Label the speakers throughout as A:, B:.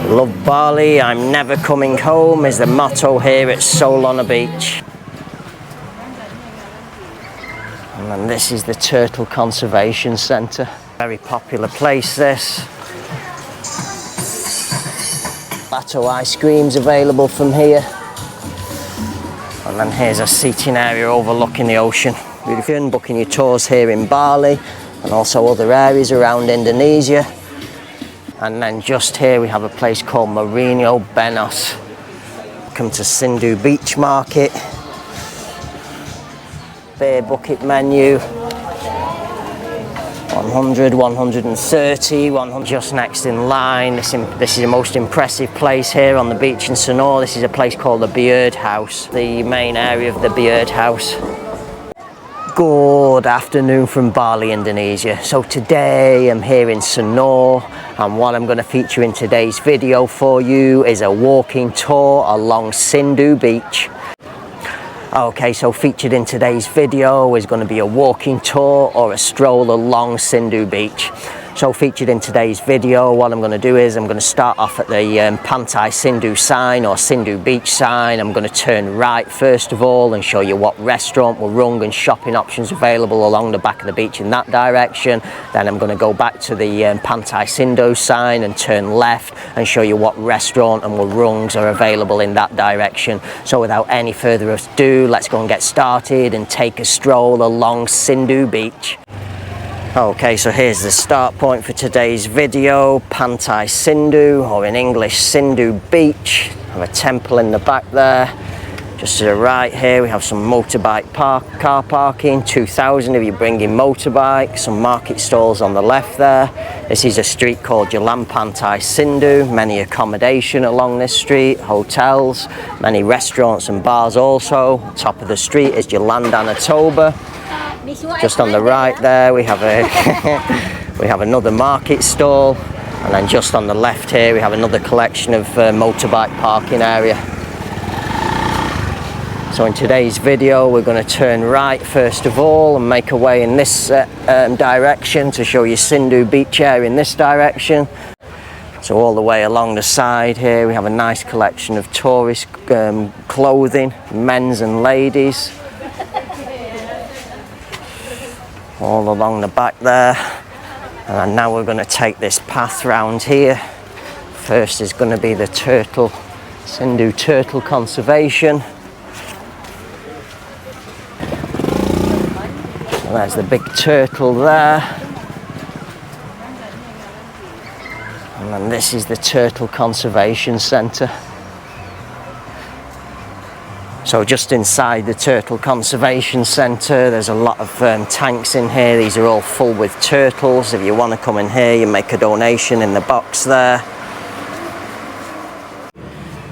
A: Love Bali, I'm never coming home is the motto here at Solon Beach. And then this is the Turtle Conservation Centre. Very popular place this. Gelato ice creams available from here. And then here's a seating area overlooking the ocean. Beautiful. Booking your tours here in Bali and also other areas around Indonesia. And then just here we have a place called Marino Benos. Come to Sindhu Beach Market. Beer bucket menu. 100, 130, 100. Just next in line. This is the most impressive place here on the beach in Sanur. This is a place called the Beard House, the main area of the Beard House. Good afternoon from Bali, Indonesia. So today I'm here in Sanur, and what I'm going to feature in today's video for you is a walking tour along Sindhu Beach. Okay, so featured in today's video is going to be a walking tour or a stroll along Sindhu Beach. So featured in today's video, what I'm going to do is I'm going to start off at the Pantai Sindhu sign or Sindhu Beach sign. I'm going to turn right first of all and show you what restaurant, warung and shopping options available along the back of the beach in that direction. Then I'm going to go back to the Pantai Sindhu sign and turn left and show you what restaurant and warungs are available in that direction. So without any further ado, let's go and get started and take a stroll along Sindhu Beach. Okay, so here's the start point for today's video, Pantai Sindhu, or in English, Sindhu Beach. We have a temple in the back there. Just to the right here, we have some motorbike car parking, 2,000 if you're bringing motorbikes, some market stalls on the left there. This is a street called Jalan Pantai Sindhu, many accommodation along this street, hotels, many restaurants and bars also. Top of the street is Jalan Danatoba. Just on the right there we have we have another market stall, and then just on the left here we have another collection of motorbike parking area. So in today's video we're going to turn right first of all and make our way in this direction to show you Sindhu Beach area in this direction. So all the way along the side here we have a nice collection of tourist clothing, men's and ladies. All along the back there, and now we're going to take this path round here. First is going to be the Sindhu Turtle Conservation. And there's the big turtle there, and then this is the Turtle Conservation Centre. So just inside the Turtle Conservation Centre there's a lot of tanks in here. These are all full with turtles. If you want to come in here you make a donation in the box there.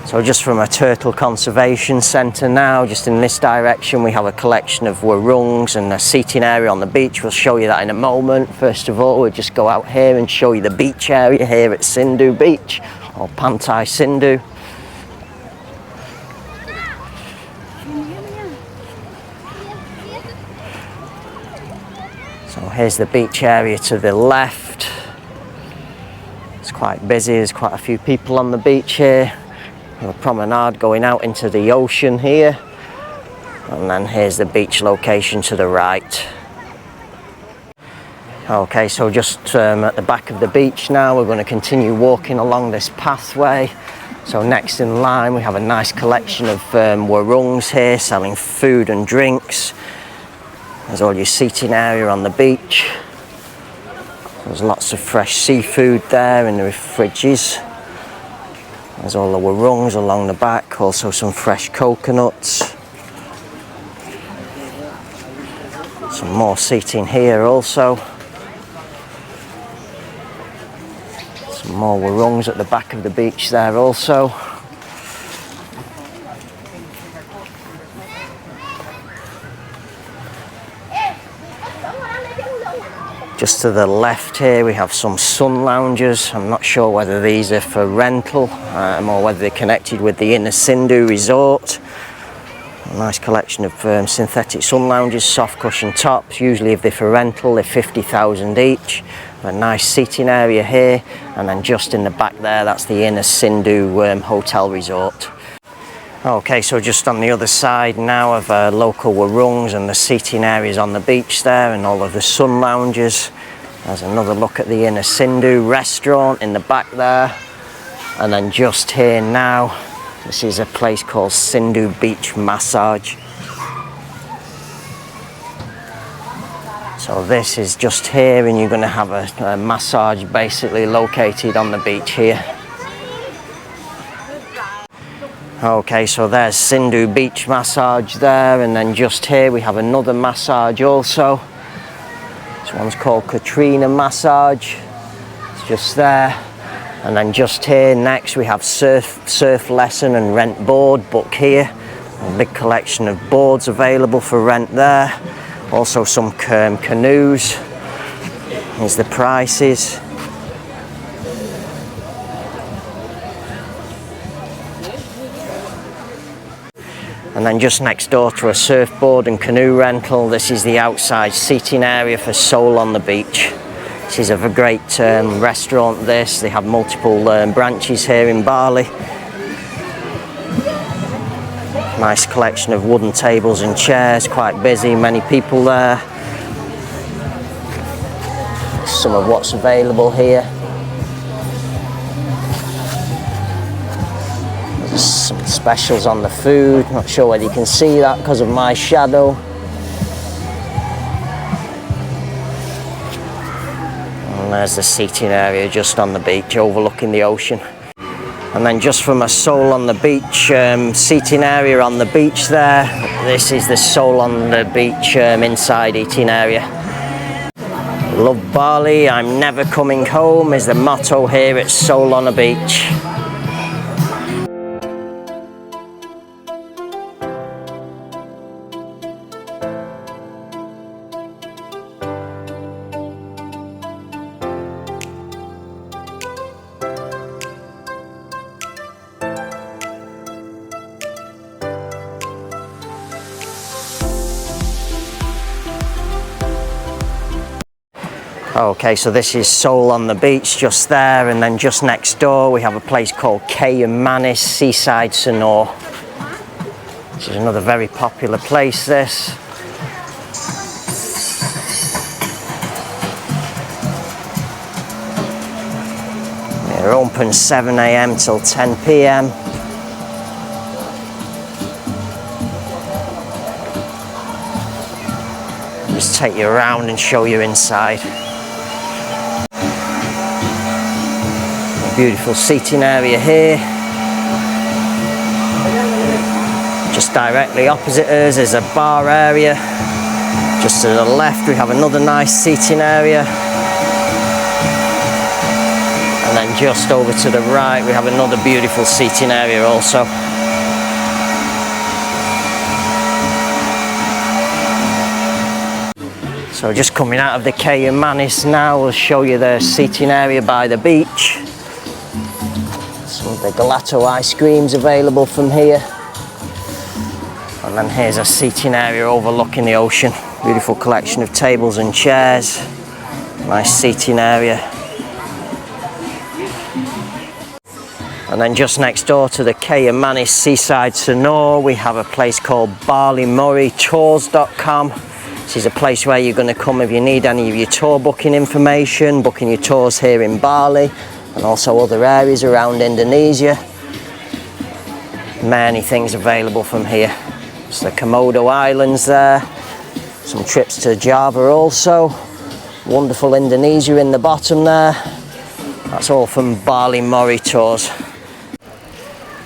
A: So just from a Turtle Conservation Centre now, just in this direction we have a collection of warungs and a seating area on the beach. We'll show you that in a moment. First of all we'll just go out here and show you the beach area here at Sindhu Beach or Pantai Sindhu. So here's the beach area to the left. It's quite busy, there's quite a few people on the beach here. A promenade going out into the ocean here. And then here's the beach location to the right. Okay, so just at the back of the beach now, we're going to continue walking along this pathway. So next in line we have a nice collection of warungs here selling food and drinks. There's all your seating area on the beach. There's lots of fresh seafood there in the fridges. There's all the warungs along the back, also some fresh coconuts. Some more seating here also. Some more warungs at the back of the beach there also. Just to the left here we have some sun lounges. I'm not sure whether these are for rental or whether they're connected with the Inner Sindhu Resort. A nice collection of synthetic sun lounges, soft cushion tops. Usually if they're for rental they're 50,000 each. A nice seating area here, and then just in the back there, that's the inner Sindhu hotel resort. Okay, so just on the other side now of local warungs and the seating areas on the beach there, and all of the sun lounges. There's another look at the inner Sindhu restaurant in the back there. And then just here now, this is a place called Sindhu Beach Massage. So this is just here, and you're going to have a massage basically located on the beach here. Okay, so there's Sindhu Beach Massage there, and then just here we have another massage also. This one's called Katrina Massage. It's just there. And then just here next we have surf lesson and rent board, book here. A big collection of boards available for rent there. Also some canoes. Here's the prices. And then just next door to a surfboard and canoe rental, this is the outside seating area for Solon the beach. This is a great restaurant this. They have multiple branches here in Bali. Nice collection of wooden tables and chairs, quite busy, many people there. Some of what's available here. There's some specials on the food, not sure whether you can see that because of my shadow. And there's the seating area just on the beach overlooking the ocean. And then just from a Solon the beach seating area on the beach there, this is the Solon the beach inside eating area. Love Bali, I'm never coming home is the motto here at Solon the beach. Okay, so this is Solon the beach just there, and then just next door we have a place called Manis Seaside Sanur. This is another very popular place, this. They're open 7 AM till 10 PM. Just take you around and show you inside. Beautiful seating area here. Just directly opposite us is a bar area. Just to the left we have another nice seating area. And then just over to the right we have another beautiful seating area also. So just coming out of the Manis now, we'll show you the seating area by the beach. Some of the gelato ice creams available from here. And then here's a seating area overlooking the ocean. Beautiful collection of tables and chairs. Nice seating area. And then just next door to the Manis Seaside Sanur, we have a place called BaliMurrayTours.com. This is a place where you're going to come if you need any of your tour booking information, booking your tours here in Bali and also other areas around Indonesia. Many things available from here. It's the Komodo Islands there, some trips to Java also. Wonderful Indonesia in the bottom there. That's all from Bali Murray Tours.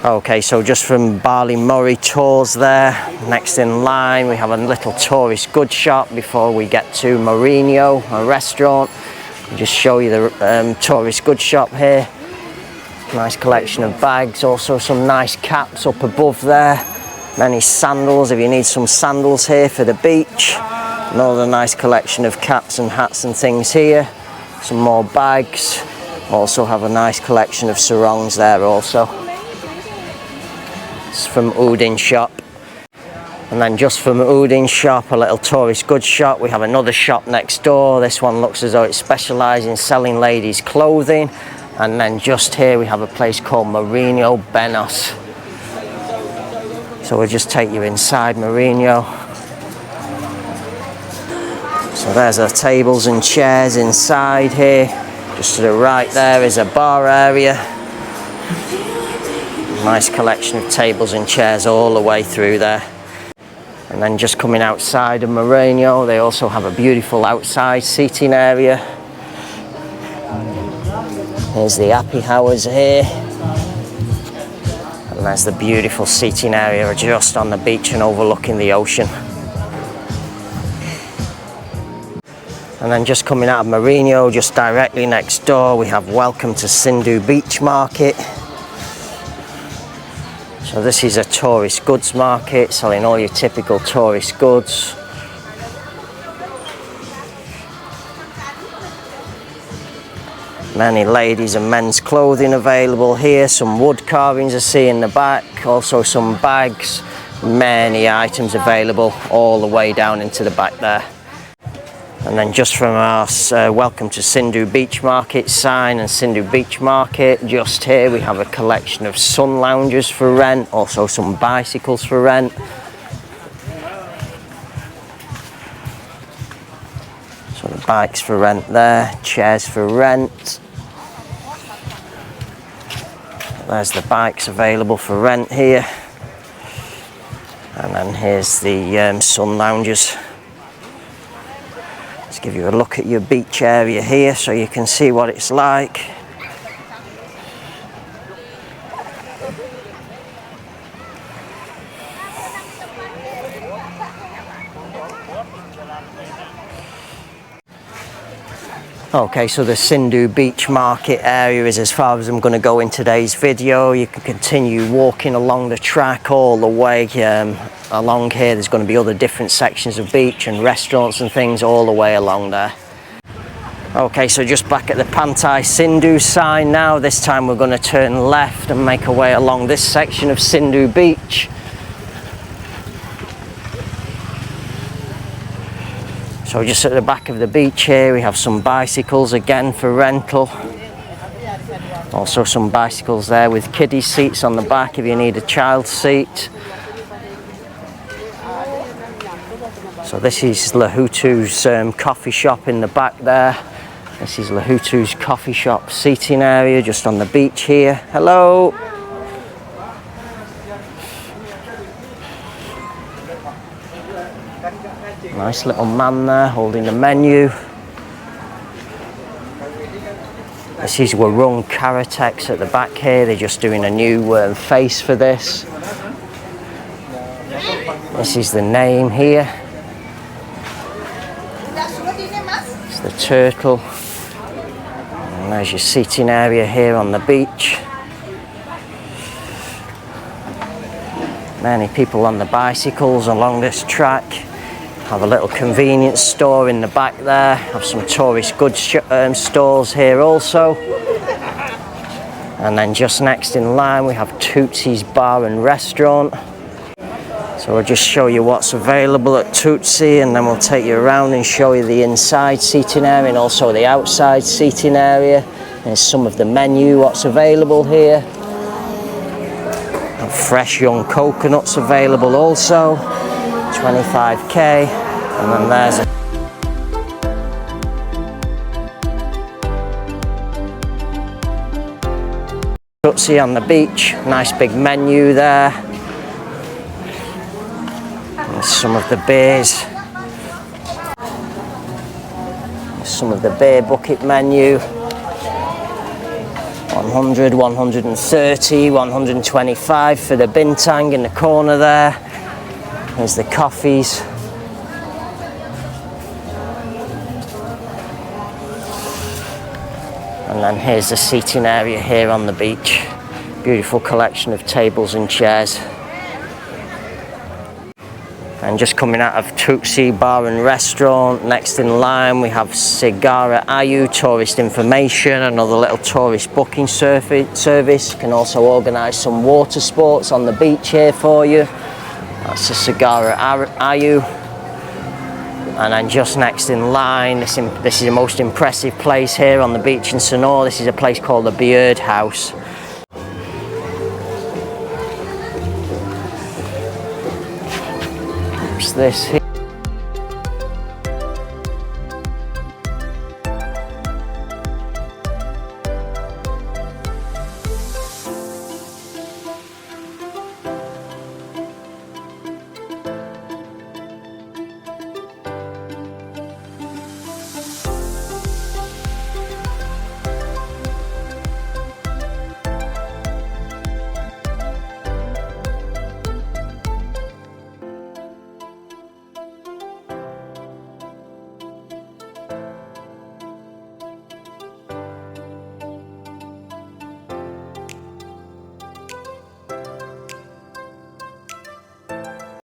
A: Okay, so just from Bali Murray Tours there, next in line we have a little tourist goods shop before we get to Mourinho, a restaurant. I'll just show you the tourist goods shop here. Nice collection of bags, also some nice caps up above there. Many sandals, if you need some sandals here for the beach. Another nice collection of caps and hats and things here. Some more bags. Also have a nice collection of sarongs there also. It's from Udin shop. And then just from Udin's shop, a little tourist goods shop, we have another shop next door. This one looks as though it specialises in selling ladies' clothing. And then just here we have a place called Mourinho Benos. So we'll just take you inside Mourinho. So there's our tables and chairs inside here. Just to the right there is a bar area. Nice collection of tables and chairs all the way through there. And then just coming outside of Mourinho, they also have a beautiful outside seating area. Here's the happy hours here. And there's the beautiful seating area just on the beach and overlooking the ocean. And then just coming out of Mourinho, just directly next door, we have Welcome to Sindhu Beach Market. So this is a tourist goods market, selling all your typical tourist goods. Many ladies and men's clothing available here. Some wood carvings I see in the back, also some bags. Many items available all the way down into the back there. And then just from our Welcome to Sindhu Beach Market sign and Sindhu Beach Market, just here we have a collection of sun loungers for rent, also some bicycles for rent. So the bikes for rent there, chairs for rent. There's the bikes available for rent here. And then here's the sun loungers. Let's give you a look at your beach area here so you can see what it's like. Okay, so the Sindhu Beach Market area is as far as I'm going to go in today's video. You can continue walking along the track all the way along here. There's going to be other different sections of beach and restaurants and things all the way along there. Okay, so just back at the Pantai Sindhu sign now. This time we're going to turn left and make our way along this section of Sindhu Beach. So just at the back of the beach here we have some bicycles again for rental. Also some bicycles there with kiddie seats on the back if you need a child seat. So this is Lahutu's coffee shop in the back there. This is Lahutu's coffee shop seating area just on the beach here. Hello! Nice little man there holding the menu. This is Warung Karatex at the back here. They're just doing a new face for this. This is the name here. It's the turtle. And there's your seating area here on the beach. Many people on the bicycles along this track. Have a little convenience store in the back there. Have some tourist goods stores here also. And then just next in line we have Tootsie's Bar and Restaurant. So I'll just show you what's available at Tootsie and then we'll take you around and show you the inside seating area and also the outside seating area. There's some of the menu, what's available here. And fresh young coconuts available also. 25k, and then there's a Tootsie on the beach. Nice big menu there. And some of the beers. Some of the beer bucket menu. 100, 130, 125 for the bintang in the corner there. There's the coffees. And then here's the seating area here on the beach. Beautiful collection of tables and chairs. And just coming out of Tootsie Bar and Restaurant, next in line we have Sigara Ayu Tourist Information, another little tourist booking service. Can also organise some water sports on the beach here for you. That's the Sagara Ayu. And then just next in line, this is the most impressive place here on the beach in Sanur. This is a place called the Beard House. What's this